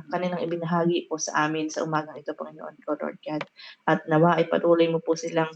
kanilang ibinahagi po sa amin sa umagang ito, Panginoon ko, Lord God. At nawa ay patuloy mo po silang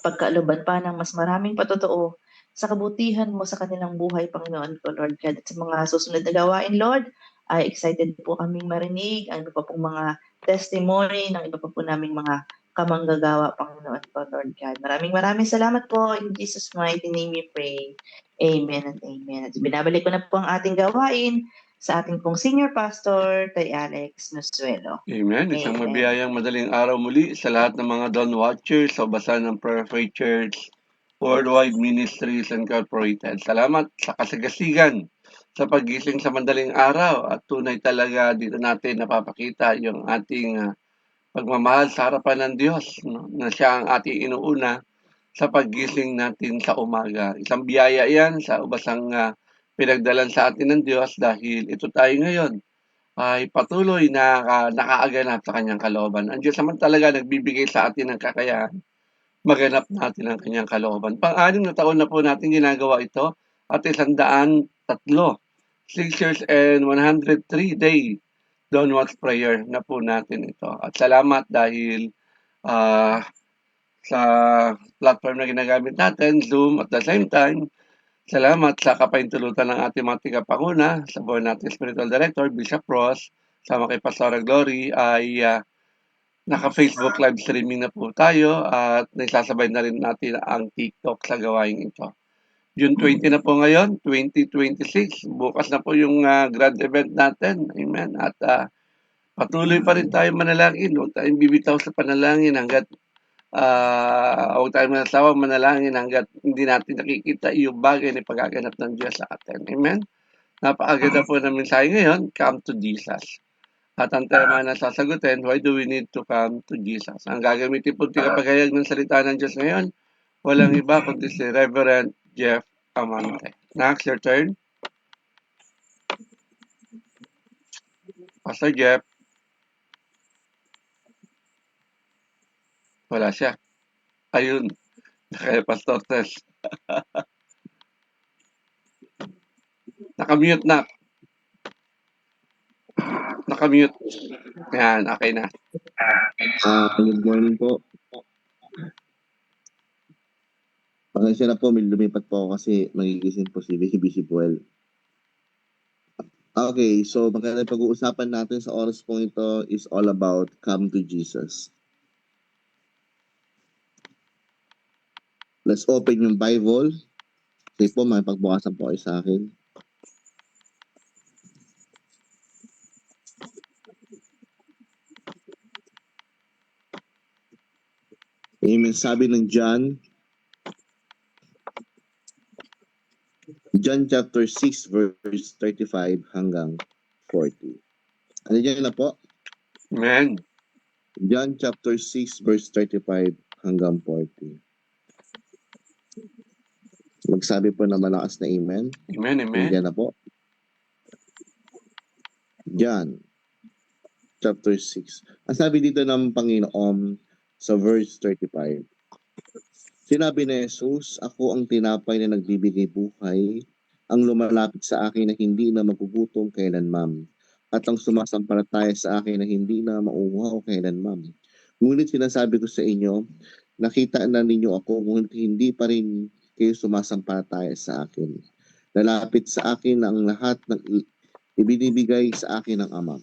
pagkaloban pa ng mas maraming patotoo sa kabutihan mo sa kanilang buhay, Panginoon ko, Lord God. At sa mga susunod na gawain, Lord, ay excited po kaming marinig ang iba pa pong mga testimony ng iba pa po naming mga kamanggagawa, Panginoon ko, Lord God. Maraming salamat po. In Jesus' mighty name we pray. Amen and amen. At binabalik ko na po ang ating gawain sa ating pong senior pastor, Tay Alex Nosuelo. Amen. Isang Amen. mabiyayang madaling araw muli sa lahat ng mga Dawn Watchers sa basa ng Prayer Faith Church, Worldwide Ministries Incorporated. Salamat sa kasagasigan sa paggising sa madaling araw at tunay talaga dito natin napapakita yung ating pagmamahal sa harapan ng Diyos, no? Na siya ang ating inuuna sa paggising natin sa umaga. Isang biyaya yan sa ubasang pinagdalan sa atin ng Diyos dahil ito tayo ngayon ay patuloy na nakaaganap sa kanyang kalooban. Ang Diyos naman talaga nagbibigay sa atin ng kakayahan maganap natin ang kanyang kalooban. Pang-anim na taon na po natin ginagawa ito at 103, 6 years and 103 day Dawn Watch Prayer na po natin ito. At salamat dahil sa platform na ginagamit natin, Zoom, at the same time, salamat sa kapahintulutan ng ating mga tigapanguna, sa buwan nating Spiritual Director, Bishop Ross, sama kay Pastora Glory, ay naka-Facebook live streaming na po tayo at naisasabay na rin natin ang TikTok sa gawain ito. June 20 na po ngayon, 2026. Bukas na po yung grand event natin. Amen. At patuloy pa rin tayo manalangin. Huwag tayong bibitaw sa panalangin hanggat huwag tayong masawang manalangin hanggat hindi natin nakikita yung bagay na pagaganap ng Diyos sa atin. Amen? Napakaganda po ng mensahe ngayon, come to Jesus. At ang tema na sasagutin, why do we need to come to Jesus? Ang gagamitin po tigapagayag ng salita ng Diyos ngayon, walang iba kundi si Reverend Jeff Amante. Next, your turn. Pastor Jeff. Wala siya. Ayun. Kaya Pastor Tess. Nakamute na. Nakamute. Yan, okay na. Good morning po. Pasensya na po, may lumipat po ako kasi magigising po si Baby Buel. Okay, so maganda pag-uusapan natin sa oras po ito is all about come to Jesus. Let's open yung Bible. Sige po, may pagbukasan po kayo sa akin. Amen. Sabi ng John chapter 6 verse 35 hanggang 40. Ano dyan na po? Amen. John chapter 6 verse 35 hanggang 40. Magsabi po na malakas na amen. Amen, amen. Diyan na po. John chapter 6. Ang sabi dito ng Panginoon sa verse 35. Sinabi ni Jesus, ako ang tinapay na nagbibigay buhay, ang lumalapit sa akin na hindi na magugutom kailanman, at ang sumasampalataya sa akin na hindi na mauuhaw kailanman. Ngunit sinasabi ko sa inyo, nakita na ninyo ako, ngunit hindi pa rin kayo sumasampalataya sa akin. Lalapit sa akin ang lahat ng ibinibigay sa akin ng Ama.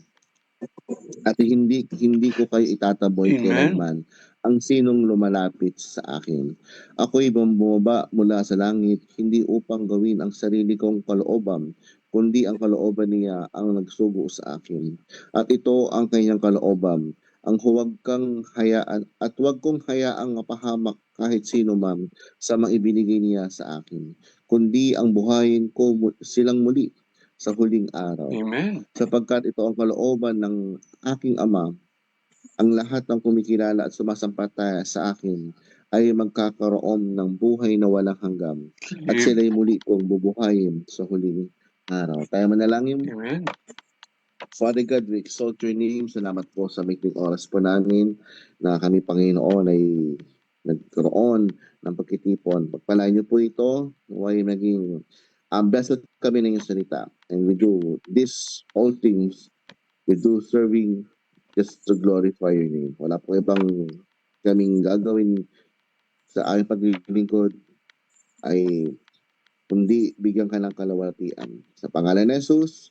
At hindi ko kayo itataboy kailanman ang sinong lumalapit sa akin. Ako'y bumaba mula sa langit, hindi upang gawin ang sarili kong kalooban, kundi ang kalooban niya ang nagsugo sa akin. At ito ang kanyang kalooban, ang huwag kang hayaan at huwag kong hayaang mapahamak kahit sino man sa mga ibinigay niya sa akin, kundi ang buhayin ko silang muli sa huling araw. Amen. Sapagkat ito ang kalooban ng aking Ama, ang lahat ng kumikilala at sumasampalataya sa akin ay magkakaroon ng buhay na walang hanggan at sila'y muli kong bubuhayin sa huling araw. Tayo manalangin. Amen. Father God, we exalt your name. Salamat po sa making oras po namin na kami, Panginoon, ay nagkaroon ng pagkitipon. Pagpalain niyo po ito, naway maging blessed kami ng iyong salita. And we do this all things We do serving just to glorify your name. Wala po ibang kaming gagawin sa aming paglilingkod ay kundi bigyan ka ng kalawatian. Sa pangalan ni Jesus,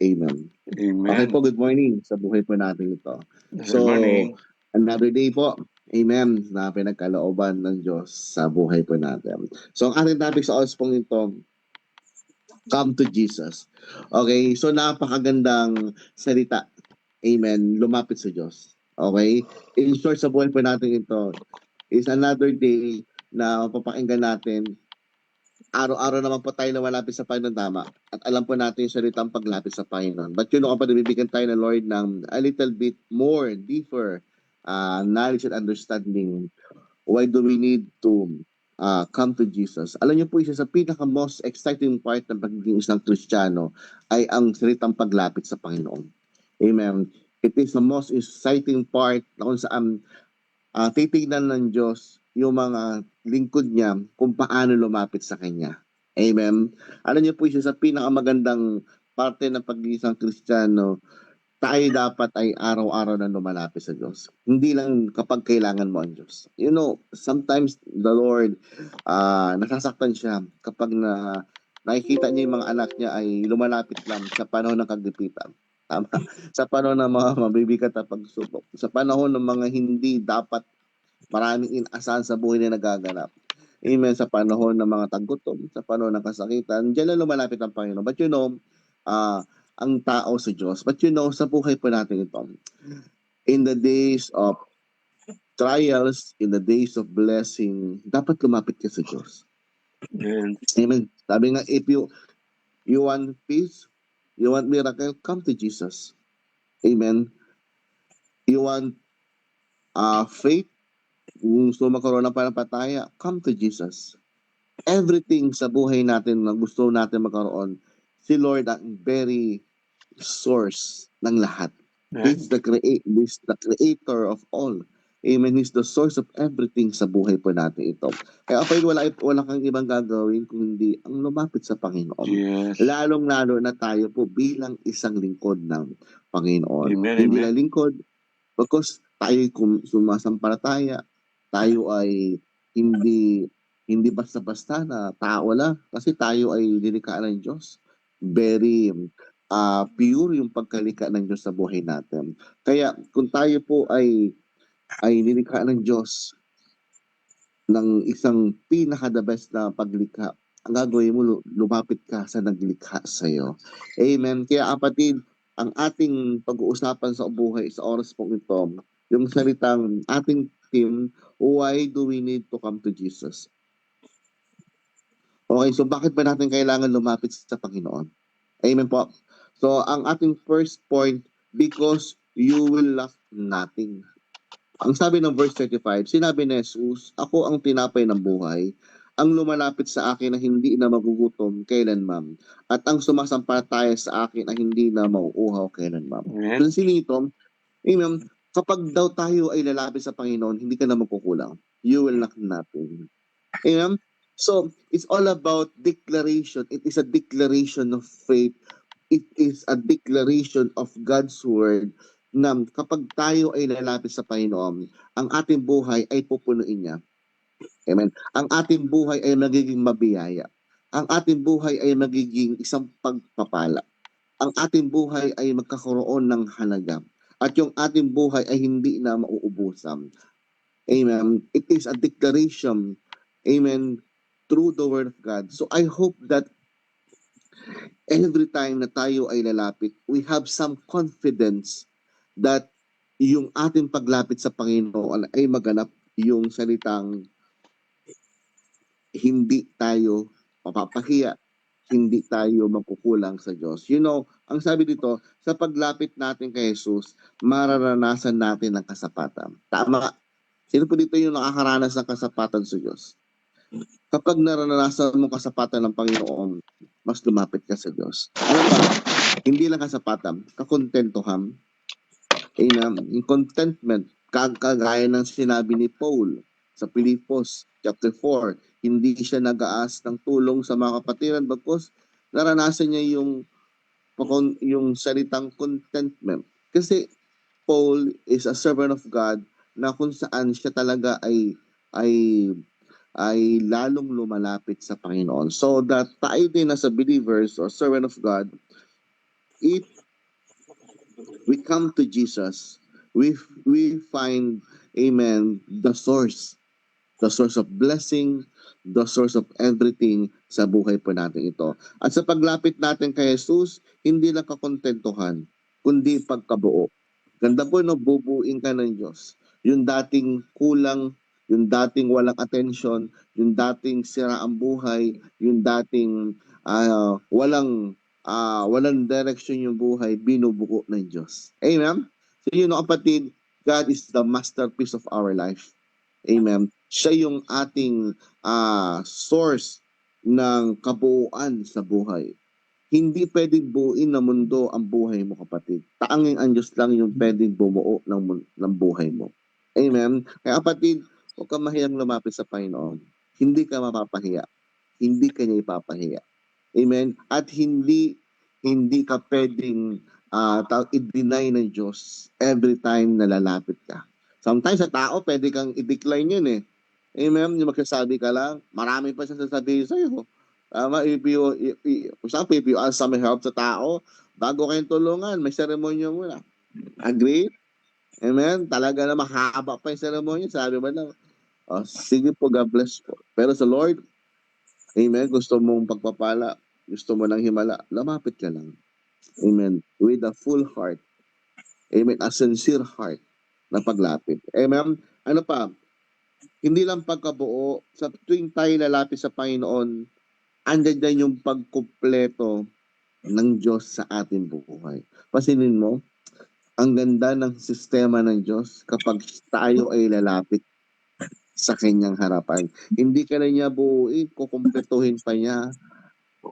Amen. Okay Amen. po, good morning sa buhay po natin ito. Good morning. Another day po, Amen, na pinagkalooban ng Diyos sa buhay po natin. So, ang ating topic sa oras pong ito, come to Jesus. Okay, so napakagandang salita. Amen, lumapit sa Diyos. Okay, in short sa buhay po natin ito, is another day na mapapakinggan natin. Araw-araw naman po tayo na malapit sa Panginoon, tama. At alam po natin yung salitang paglapit sa Panginoon. But kapag nabibigyan tayo ng Lord ng a little bit more, deeper knowledge and understanding, why do we need to come to Jesus? Alam niyo po, isa sa pinaka-most exciting part ng pagiging isang Kristiyano ay ang salitang paglapit sa Panginoon. Amen. It is the most exciting part na kung saan titignan ng Diyos yung mga lingkod niya kung paano lumapit sa Kanya. Amen. Alam niyo po, isa sa pinakamagandang parte ng pag-iisang Kristiyano, tayo dapat ay araw-araw na lumalapit sa Diyos. Hindi lang kapag kailangan mo ang Diyos. You know, sometimes the Lord, nasasaktan siya kapag nakikita niya yung mga anak niya ay lumalapit lang sa panahon ng kagipitan. Tama? Sa panahon ng mga mabibigat na pagsubok. Sa panahon ng mga hindi dapat maraming inaasahan sa buhay na nagaganap. Amen. Sa panahon ng mga tagutom, sa panahon ng kasakitan, diyan lang lumalapit ang Panginoon. But ang tao sa Diyos. But sa buhay po natin ito, in the days of trials, in the days of blessing, dapat lumapit ka sa Diyos. Amen. Amen. Sabi nga, if you want peace, you want miracle, come to Jesus. Amen. You want faith, kung gusto magkaroon ng pananampalataya, come to Jesus. Everything sa buhay natin na gusto natin magkaroon, si Lord ang very source ng lahat. He's the creator of all. Amen. He's the source of everything sa buhay po natin ito. Kaya wala kang ibang gagawin kung hindi ang lumapit sa Panginoon. Yes. Lalong-lalo na tayo po bilang isang lingkod ng Panginoon. Amen, Hindi amen. na lingkod because tayo sumasampalataya, tayo ay hindi basta-basta na tao lang kasi tayo ay nilikha ng Diyos. Very pure yung pagkalikha ng Diyos sa buhay natin. Kaya kung tayo po ay nilikha ng Diyos ng isang pinaka-the best na paglikha, ang gagawin mo, lumapit ka sa naglikha sa iyo. Amen. Kaya kapatid, ang ating pag-uusapan sa buhay sa oras pong ito, yung salitang ating theme, why do we need to come to Jesus? Okay, so bakit ba natin kailangan lumapit sa Panginoon? Amen po. So, ang ating first point, because you will lack nothing. Ang sabi ng verse 35, sinabi ni Jesus, ako ang tinapay ng buhay, ang lumalapit sa akin na hindi na magugutom kailanman, at ang sumasampalataya sa akin na hindi na mauuhaw kailanman. Amen. Kasi nito, amen, kapag daw tayo ay lalapit sa Panginoon, hindi ka na magkukulang. You will lack nothing. Amen? So, it's all about declaration. It is a declaration of faith. It is a declaration of God's word na kapag tayo ay lalapit sa Panginoon, ang ating buhay ay pupunuin niya. Amen. Ang ating buhay ay magiging mabiyaya. Ang ating buhay ay magiging isang pagpapala. Ang ating buhay ay magkakaroon ng halaga. At yung ating buhay ay hindi na mauubusan. Amen. It is a declaration. Amen. Through the word of God. So I hope that every time na tayo ay lalapit, we have some confidence that yung ating paglapit sa Panginoon ay maganap yung salitang hindi tayo mapapahiya, hindi tayo magkukulang sa Diyos. You know, ang sabi dito, sa paglapit natin kay Jesus, mararanasan natin ang kasapatan. Tama. Sino po dito yung nakakaranas ng kasapatan sa Diyos? Kapag naranasan mo kasapatan ng Panginoon, mas lumapit ka sa Diyos. Ano ba? Hindi lang kasapatan, kakontentuhan. Amen. Yung contentment, kagaya ng sinabi ni Paul sa Pilipos chapter 4, hindi siya nag-aas ng tulong sa mga kapatiran bagkus naranasan niya yung salitang contentment. Kasi Paul is a servant of God na kung saan siya talaga ay ay lalong lumalapit sa Panginoon. So that tayo din as a believers or servant of God, if we come to Jesus, we find, amen, the source of blessing, the source of everything sa buhay po natin ito. At sa paglapit natin kay Jesus, hindi lang kakontentuhan, kundi pagkabuo. Ganda po, no, bubuin ka ng Diyos. Yung dating kulang, yung dating walang attention, yung dating sira ang buhay, yung dating walang direction yung buhay, binubuo ng Diyos. Amen? So yun, no, kapatid, God is the masterpiece of our life. Amen. Siya yung ating source ng kabuuan sa buhay. Hindi pwedeng buuin ng mundo ang buhay mo, kapatid. Tanging ang Diyos lang yung pwedeng bumuo ng buhay mo. Amen. Kaya kapatid, huwag ka mahiyang lumapit sa Panginoon. Hindi ka mapapahiya. Hindi ka niya ipapahiya. Amen. At hindi ka pwedeng i-deny ng Diyos every time na lalapit ka. Sometimes sa tao, pwede kang i-decline yun eh. Amen? Yung magsasabi ka lang, marami pa siya sasabihin sa'yo. Tama? For example, if you ask some help sa tao, bago kayong tulungan, may seremonya muna. Agree? Amen? Talaga na mahaba pa yung seremonya. Sabi mo lang, oh, sige po, God bless po. Pero sa Lord, amen, gusto mong pagpapala, gusto mo ng himala, lumapit ka lang. Amen? With a full heart. Amen? A sincere heart na paglapit. Amen? Ano pa? Hindi lang pagkabuo, sa tuwing tayo lalapit sa Panginoon, andyan din yung pagkumpleto ng Diyos sa ating buhay. Pasinin mo, ang ganda ng sistema ng Diyos kapag tayo ay lalapit sa kanyang harapan. Hindi ka na niya buuin, kukumpletuhin pa niya.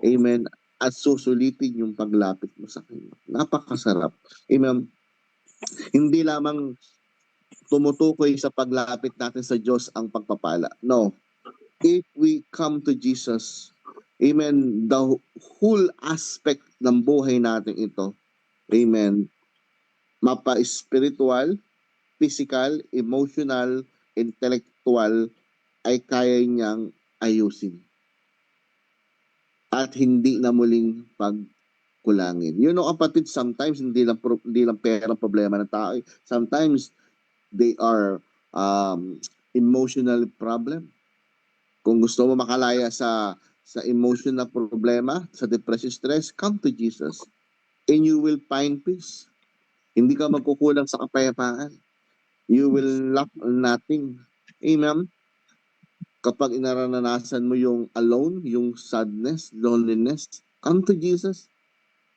Amen. At susulitin yung paglapit mo sa kanya. Napakasarap. Amen. Hindi lamang tumutukoy sa paglapit natin sa Diyos ang pagpapala. No. If we come to Jesus, amen, the whole aspect ng buhay natin ito, amen, mapa-spiritual, physical, emotional, intellectual, ay kaya niyang ayusin. At hindi na muling pagkulangin. You know, kapatid, sometimes hindi lang pera ang problema ng tao. Sometimes they are emotional problem. Kung gusto mo makalaya sa emotional problema, sa depression, stress, come to Jesus and you will find peace. Hindi ka magkukulang sa kapayapaan. You will lack nothing. Amen? Kapag inaranasan mo yung alone, yung sadness, loneliness, come to Jesus.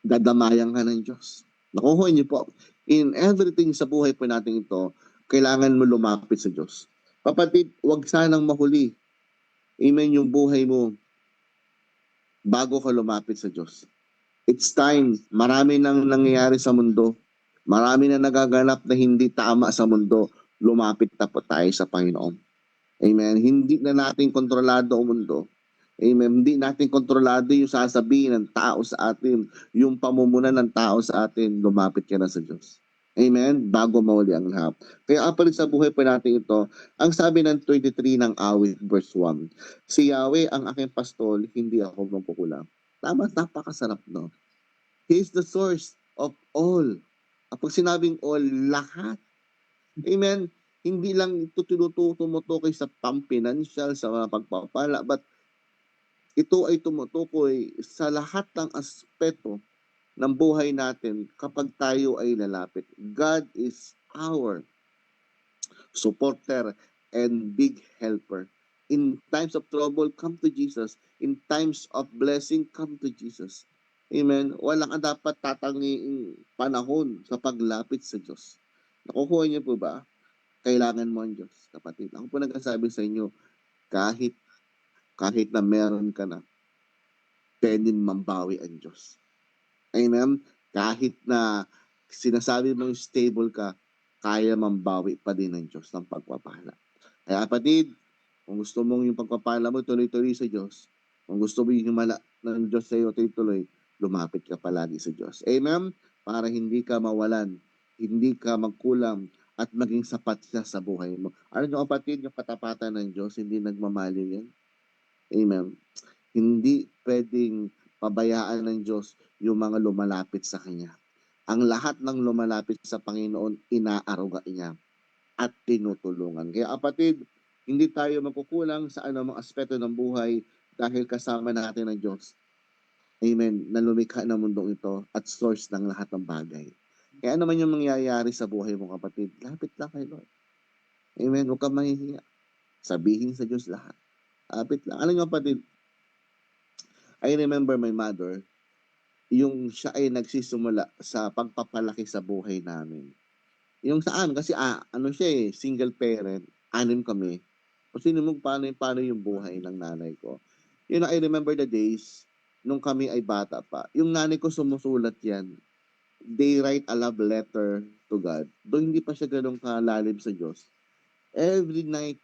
Dadamayan ka ng Diyos. Nakuha niyo po, in everything sa buhay po natin ito, kailangan mo lumapit sa Diyos. Kapatid, huwag sanang mahuli. Amen, yung buhay mo bago ka lumapit sa Diyos. It's time. Marami nang nangyayari sa mundo. Marami na nagaganap na hindi tama sa mundo. Lumapit na po tayo sa Panginoon. Amen. Hindi na natin kontrolado ang mundo. Amen. Hindi natin kontrolado yung sasabihin ng tao sa atin, yung pamumunan ng tao sa atin. Lumapit ka na sa Diyos. Amen? Bago mawali ang lahat. Kaya apalit sa buhay pa natin ito, ang sabi ng 23 ng awit, verse 1, si Yahweh ang aking pastol, hindi ako magkukulang. Tama, napakasarap, no? He is the source of all. Kapag sinabing all, lahat. Amen? Hindi lang ito tumutukoy sa pang-financial, sa mga pagpapala, but ito ay tumutukoy sa lahat ng aspeto ng buhay natin kapag tayo ay lalapit. God is our supporter and big helper. In times of trouble, come to Jesus. In times of blessing, come to Jesus. Amen. Walang dapat tatangiing panahon sa paglapit sa Diyos. Nakukuha niyo po ba? Kailangan mo ang Diyos, kapatid. Ako po nagsasabi sa inyo, kahit na meron ka na, pwedeng mambawi ang Diyos. Amen? Kahit na sinasabi mong stable ka, kaya mambawi pa din ng Diyos ng pagpapala. Kaya kapatid, kung gusto mong yung pagpapala mo, tuloy-tuloy sa Diyos. Kung gusto mo yung himala ng Diyos sa iyo, tuloy-tuloy, lumapit ka palagi sa Diyos. Amen? Para hindi ka mawalan hindi ka magkulang at maging sapat siya sa buhay mo. Ano nyo kapatid, yung katapatan ng Diyos, hindi nagmamaliw yan. Amen. Hindi pwedeng pabayaan ng Diyos yung mga lumalapit sa Kanya. Ang lahat ng lumalapit sa Panginoon, inaaruga niya at tinutulungan. Kaya kapatid, hindi tayo magkukulang sa anumang aspeto ng buhay dahil kasama natin ang Diyos. Amen. Na lumikha ng mundong ito at source ng lahat ng bagay. Kaya ano man yung mangyayari sa buhay mo kapatid, lapit lang kay Lord. Amen. Huwag kang mahihiya. Sabihin sa Diyos lahat. Lapit lang. Alam niyo kapatid, I remember my mother, yung siya ay nagsisimula sa pagpapalaki sa buhay namin. Yung saan, kasi ano siya single parent, 6 kami. Kasi naman paano yung buhay ng nanay ko. You know, I remember the days nung kami ay bata pa. Yung nanay ko sumusulat yan. They write a love letter to God. Doon hindi pa siya ganun kalalim sa Diyos. Every night,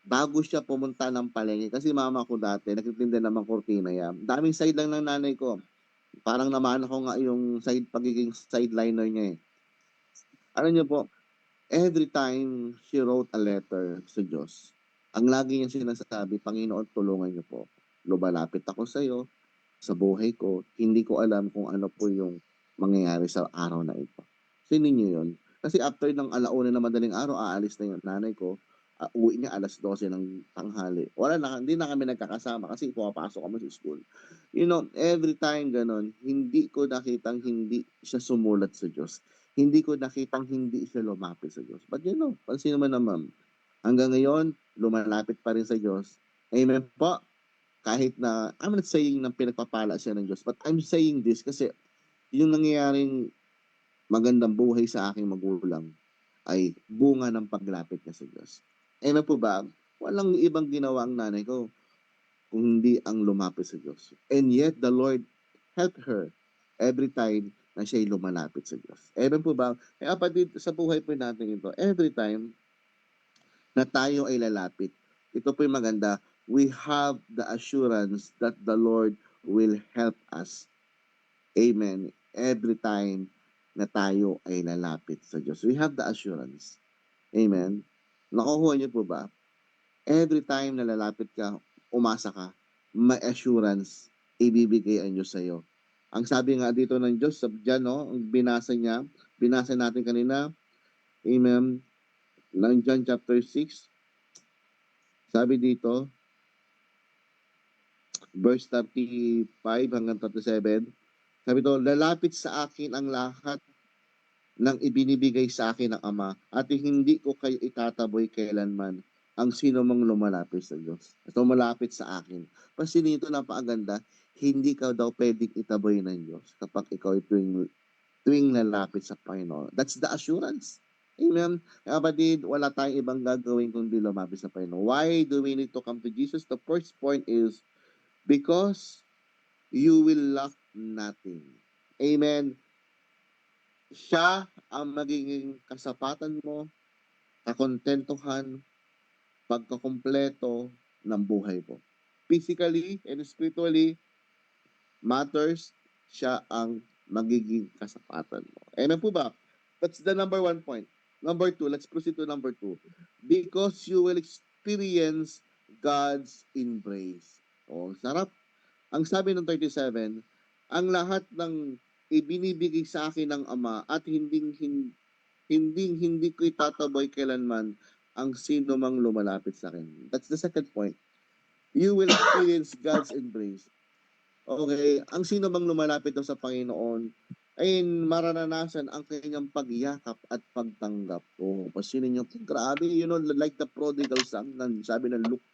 bago siya pumunta ng palengke, kasi mama ko dati, nagtitinda naman kortina yan. Daming side lang ng nanay ko. Parang naman ako nga yung pagiging sideliner niya Ano niyo po, every time she wrote a letter sa Diyos, ang lagi niya sinasabi, Panginoon, tulungan niyo po. Lumalapit ako sa iyo, sa buhay ko, hindi ko alam kung ano po yung mangyayari sa araw na ito. Sinin niyo yun. Kasi after ng 1:00 na madaling araw, aalis na yung nanay ko. Uwi niya 12:00 ng tanghali. Hindi na kami nagkakasama kasi pumapasok kami sa school. You know, every time ganon, hindi ko nakitang hindi siya sumulat sa Diyos. Hindi ko nakitang hindi siya lumapit sa Diyos. But you know, pansin naman, hanggang ngayon, lumalapit pa rin sa Diyos. Amen po. Kahit na, I'm not saying na pinagpapala siya ng Diyos, but I'm saying this kasi yung nangyayaring magandang buhay sa aking magulang ay bunga ng paglapit niya sa Diyos. Amen po ba? Walang ibang ginawa ang nanay ko kung hindi ang lumapit sa Diyos. And yet, the Lord helped her every time na siya'y lumalapit sa Diyos. Amen po ba? Kaya kapatid, sa buhay po natin ito, every time na tayo ay lalapit, ito po yung maganda, we have the assurance that the Lord will help us. Amen. Every time na tayo ay lalapit sa Diyos. We have the assurance. Amen. Nakukuha niyo po ba? Every time na lalapit ka, umasa ka, may assurance, ibibigay ang Diyos sa iyo. Ang sabi nga dito ng Diyos, dyan, no, binasa natin kanina, amen, ng John chapter 6, sabi dito, verse 35 hanggang 37, sabi dito, lalapit sa akin ang lahat ng ibinibigay sa akin ng Ama, at hindi ko kayo itataboy kailanman ang sino mang lumalapit sa Diyos. At lumalapit sa akin. Kasi dito napakaganda, hindi ka daw pwedeng itaboy ng Diyos kapag ikaw ay tuwing lalapit sa Panginoon. That's the assurance. Amen. Kapatid, wala tayong ibang gagawin kundi lumapit sa Panginoon. Why do we need to come to Jesus? The first point is because you will lack nothing. Amen. Siya ang magiging kasapatan mo, kakontentuhan, pagkakumpleto ng buhay mo. Physically and spiritually matters, siya ang magiging kasapatan mo. Amen po ba? That's the number 1 point. Number 2, let's proceed to number 2. Because you will experience God's embrace. Oh, sarap. Ang sabi ng 37, ang lahat ng ibinibigay sa akin ng Ama at hindi ko itataboy kailanman ang sino mang lumalapit sa akin. That's the second point. You will experience God's embrace. Okay, ang sino mang lumalapit daw sa Panginoon ay mararanasan ang kanyang pagyakap at pagtanggap. Oh, pasinin niyo, grabe, you know, like the prodigal son, sabi ng Luke.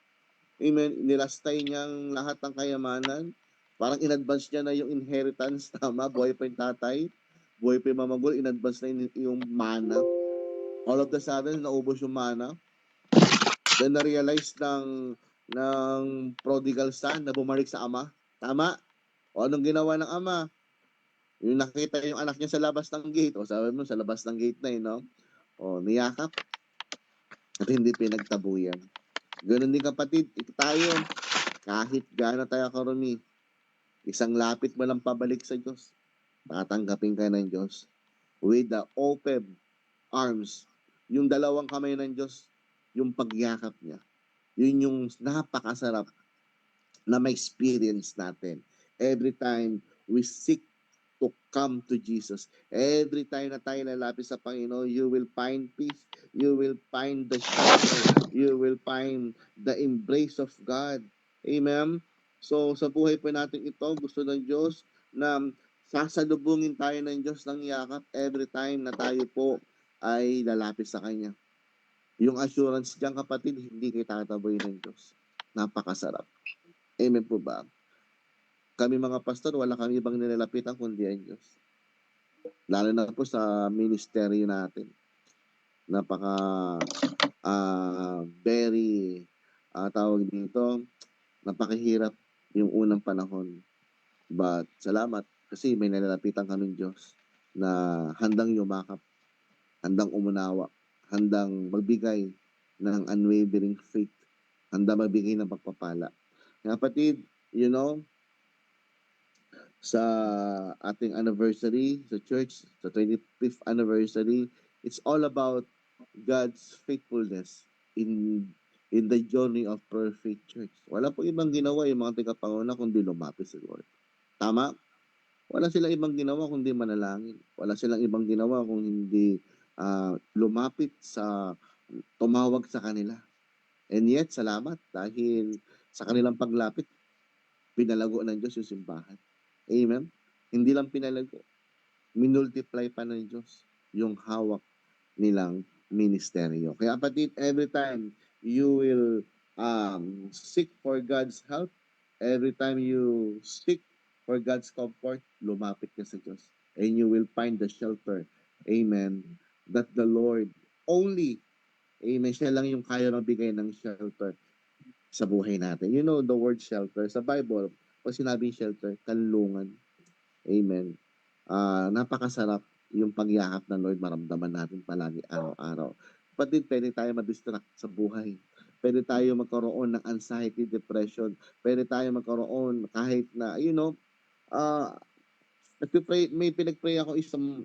Amen, nilastay niyang lahat ng kayamanan. Parang in-advance niya na yung inheritance, tama? Buhay pa yung tatay, buhay pa yung mamagol, in-advance na yung mana. All of the sudden, naubos yung mana. Then na-realize ng prodigal son na bumalik sa ama. Tama? O anong ginawa ng ama? Yung nakita yung anak niya sa labas ng gate. O sabi mo, sa labas ng gate na no? O niyakap. At hindi pinagtabuyan. Ganun din kapatid, ito tayo. Kahit gaano tayo karumi, isang lapit mo lang pabalik sa Diyos, tatanggapin ka ng Diyos with the open arms. Yung dalawang kamay ng Diyos, yung pagyakap niya. Yun yung napakasarap na ma-experience natin. Every time we seek to come to Jesus, every time na tayo lalapit sa Panginoon, you will find peace, you will find the shelter, you will find the embrace of God. Amen? So sa buhay po natin ito, gusto ng Diyos na sasalubungin tayo ng Diyos ng yakap every time na tayo po ay lalapit sa Kanya. Yung assurance diyan, kapatid, hindi kayo tataboy ng Diyos. Napakasarap. Amen po ba? Kami mga pastor, wala kami ibang nilalapitan kundi ang Diyos. Lalo na po sa ministeryo natin. Napaka very tawag dito, napakahirap yung unang panahon. But salamat kasi may nilalapitan kaming Diyos na handang yumakap, handang umunawa, handang magbigay ng unwavering faith, handang magbigay ng pagpapala. Kapatid, you know, sa ating anniversary sa church, sa 25th anniversary, it's all about God's faithfulness in the journey of perfect church. Wala po ibang ginawa yung mga tagapanguna kundi lumapit sa Lord. Tama? Wala silang ibang ginawa kundi manalangin. Wala silang ibang ginawa kung hindi lumapit sa tumawag sa kanila. And yet, salamat dahil sa kanilang paglapit, pinalago ng Diyos yung simbahan. Amen? Hindi lang pinalago, minultiply pa ng Diyos yung hawak nilang ministeryo. Kaya kapatid, every time you will seek for God's help, every time you seek for God's comfort, lumapit ka sa Diyos. And you will find the shelter. Amen. That the Lord only, amen, siya lang yung kaya magbigay ng shelter sa buhay natin. You know the word shelter. Sa Bible, pag sinabing shelter, kanlungan. Amen. Napakasarap yung pagyakap ng Lord, maramdaman natin palagi araw-araw. Kapatid, pwede tayo ma-distract sa buhay. Pwede tayo magkaroon ng anxiety, depression. Pwede tayo magkaroon kahit na, you know, may pinag-pray ako isang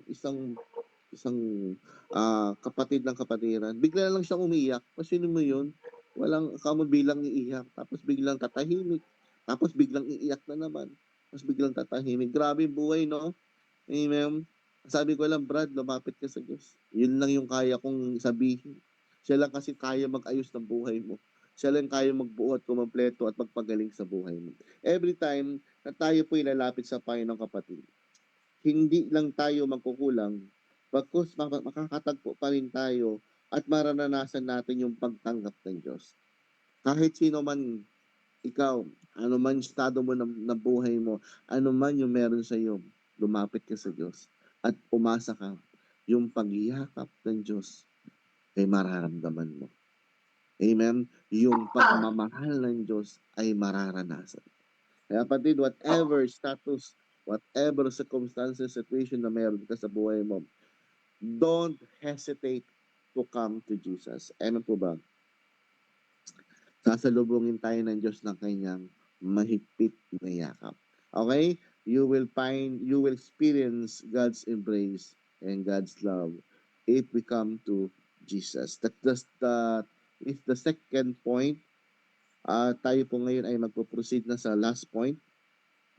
kapatid ng kapatiran. Bigla lang siyang umiyak. Kasi mo yun, walang kamo bilang iiyak. Tapos biglang tatahimik. Tapos biglang iiyak na naman. Tapos biglang tatahimik. Grabe yung buhay, no? Amen. Sabi ko lang, Brad, lumapit ka sa Diyos. Yun lang yung kaya kong sabihin. Siya lang kasi kaya mag-ayos ng buhay mo. Siya lang kaya magbuo at kumpleto at magpagaling sa buhay mo. Every time na tayo po ilalapit sa Panginoon, kapatid, hindi lang tayo magkukulang, bagkus makakatagpo pa rin tayo at mararanasan natin yung pagtanggap ng Diyos. Kahit sino man ikaw, ano man estado mo ng buhay mo, ano man yung meron sa iyo, lumapit ka sa Diyos at umasa ka. Yung pagyakap ng Diyos ay mararamdaman mo. Amen? Yung pagmamahal ng Diyos ay mararanasan. Kaya kapatid, whatever status, whatever circumstances, situation na meron ka sa buhay mo, don't hesitate to come to Jesus. Amen po ba? Sasalubungin tayo ng Diyos ng kanyang mahigpit na yakap. Okay? You will experience God's embrace and God's love if we come to Jesus. That is the second point. Tayo po ngayon ay magpo-proceed na sa last point.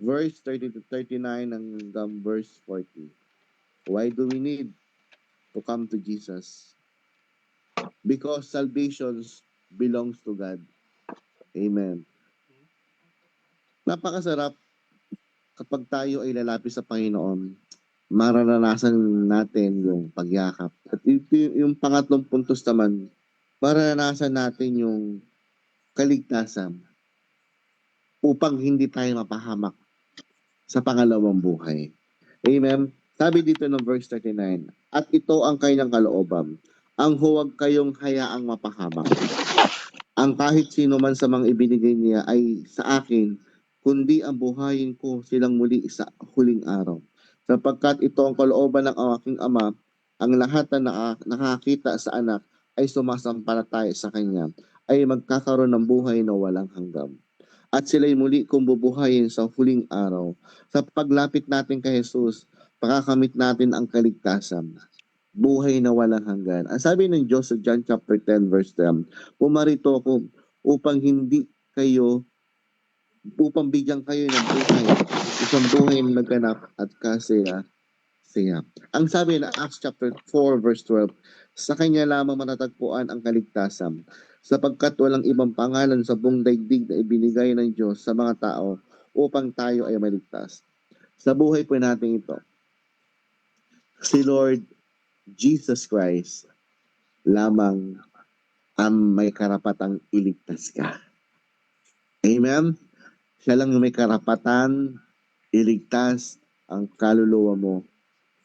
Verse 30 to 39 hanggang verse 40. Why do we need to come to Jesus? Because salvation belongs to God. Amen. Napakasarap kapag tayo ay lalapit sa Panginoon, mararanasan natin yung pagyakap. At yung pangatlong puntos naman, mararanasan natin yung kaligtasan upang hindi tayo mapahamak sa pangalawang buhay. Amen. Sabi dito ng verse 39, at ito ang kanyang kalooban, ang huwag kayong hayaang mapahamak. Ang kahit sino man sa mga ibinigay niya ay sa akin, kundi ang buhayin ko silang muli sa huling araw. Sapagkat ito ang kalooban ng aking Ama, ang lahat na nakakita sa anak ay sumasampalataya sa kanya, ay magkakaroon ng buhay na walang hanggan. At sila'y muli kong bubuhayin sa huling araw. Sa paglapit natin kay Jesus, pakakamit natin ang kaligtasan. buhay na walang hanggan. Ang sabi ng Diyos sa John chapter 10 verse 10, pumarito ako upang bigyan kayo ng buhay, isang buhay na naganap at kasaya. Ang sabi na Acts chapter 4 verse 12, sa kanya lamang matatagpuan ang kaligtasan, sapagkat walang ibang pangalan sa buong daigdig na ibinigay ng Diyos sa mga tao upang tayo ay maligtas. Sa buhay po natin ito, si Lord Jesus Christ lamang ang may karapatang iligtas ka. Amen? Siya lang yung may karapatan iligtas ang kaluluwa mo.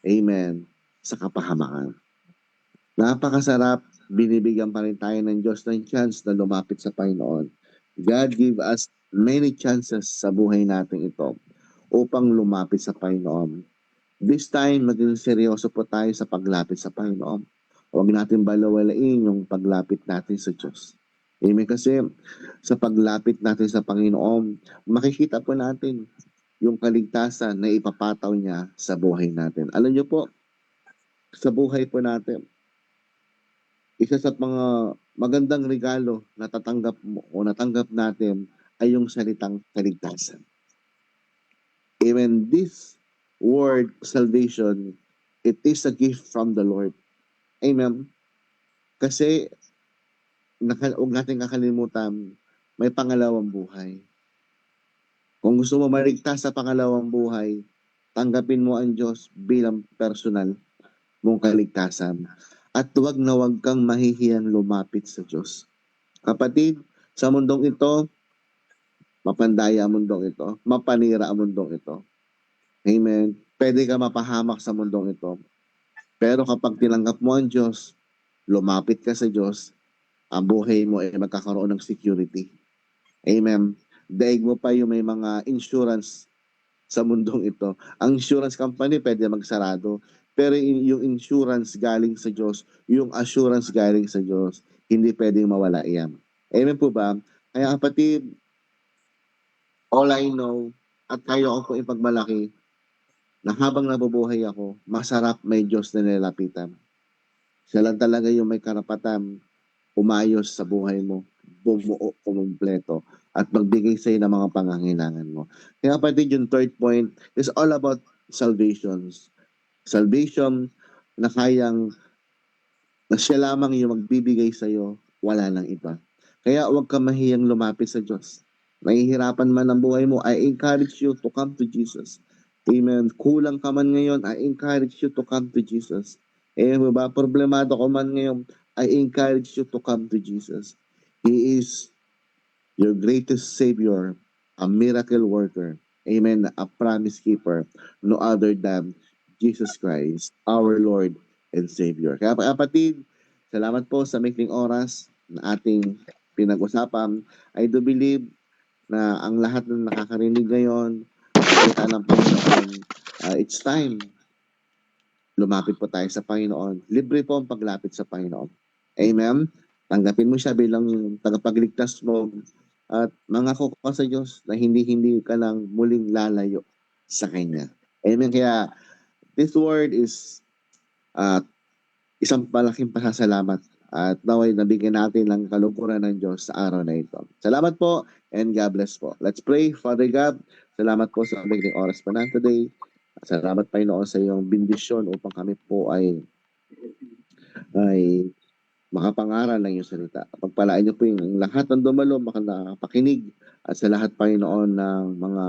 Amen. Sa kapahamakan. Napakasarap. Binibigyan pa rin tayo ng Diyos ng chance na lumapit sa Panginoon. God give us many chances sa buhay natin ito upang lumapit sa Panginoon. This time, maging seryoso po tayo sa paglapit sa Panginoon. Huwag natin balawalain yung paglapit natin sa Diyos. Amen. Kasi sa paglapit natin sa Panginoon, makikita po natin yung kaligtasan na ipapataw niya sa buhay natin. Alam niyo po, sa buhay po natin, isa sa mga magandang regalo na tatanggap mo o natanggap natin ay yung salitang kaligtasan. Amen. This word salvation, it is a gift from the Lord. Amen. Kasi huwag natin kakalimutan, may pangalawang buhay. Kung gusto mo maligtas sa pangalawang buhay, tanggapin mo ang Diyos bilang personal mong kaligtasan. At huwag na huwag kang mahihiyang lumapit sa Diyos. Kapatid, sa mundong ito, mapandaya ang mundong ito, mapanira ang mundong ito. Amen. Pwede ka mapahamak sa mundong ito. Pero kapag tinanggap mo ang Diyos, lumapit ka sa Diyos, ang buhay mo ay magkakaroon ng security. Amen. Daig mo pa yung may mga insurance sa mundong ito. Ang insurance company pwede magsarado, pero yung insurance galing sa Diyos, yung assurance galing sa Diyos, hindi pwedeng mawala yan. Amen po ba? Kaya kapatid, all I know, at kaya ko po ipagmalaki, na habang nabubuhay ako, masarap may Diyos na nilapitan. Siya lang talaga yung may karapatan umayos sa buhay mo, bumuo, kumpleto, at magbigay sa iyo ng mga pangangailangan mo. Kaya kapatid, yung third point is all about salvations. Salvation na na siya lamang yung magbibigay sa iyo, wala nang iba. Kaya huwag ka mahiyang lumapit sa Diyos. Nahihirapan man ang buhay mo, I encourage you to come to Jesus. Amen. Kulang ka man ngayon, I encourage you to come to Jesus. Ba? Problemado ka man ngayon, I encourage you to come to Jesus. He is your greatest Savior, a miracle worker. Amen. A promise keeper. No other than Jesus Christ, our Lord and Savior. Kaya kapatid, salamat po sa maikling oras na ating pinag-usapan. I do believe na ang lahat ng nakakarinig ngayon, salita ng Panginoon, it's time. Lumapit po tayo sa Panginoon. Libre po ang paglapit sa Panginoon. Amen? Tanggapin mo siya bilang tagapagligtas mo at mangako ka sa Diyos na hindi ka lang muling lalayo sa Kanya. Amen? Kaya this word is isang malaking pasasalamat at naway nabigyan natin ng kalukuran ng Diyos sa araw na ito. Salamat po and God bless po. Let's pray. Father God, salamat po sa biglang oras pa na today. Salamat Panginoon sa iyong bendisyon upang kami po ay makapangaral ng iyong salita. Pagpalaan niyo po yung lahat ng dumalo, makapakinig at sa lahat Panginoon ng mga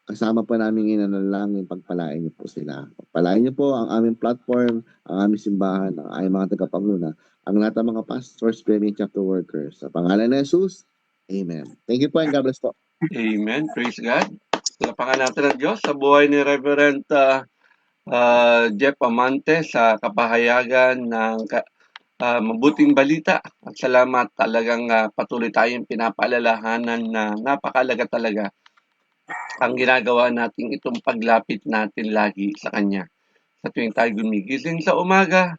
kasama po namin inanalangin, pagpalain niyo po sila. Pagpalain niyo po ang aming platform, ang aming simbahan, ang aming mga tagapanguna, ang lahat ng mga pastors, premier chapter workers. Sa pangalan ni Jesus, Amen. Thank you po and God bless po. Amen. Praise God. Lapakan natin ang Diyos sa buhay ni Reverend Jeff Amante sa kapahayagan ng mabuting balita. At salamat, talagang patuloy tayong pinapaalalahanan na napakalaga talaga ang ginagawa nating itong paglapit natin lagi sa Kanya. Sa tuwing tayo gumigising sa umaga,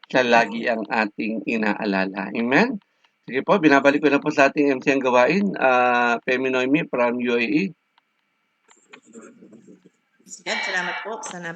siya lagi ang ating inaalala. Amen? Sige po, binabalik ko na po sa ating MC ang gawain. Femi Noemi from UAE. Salamat po. Sana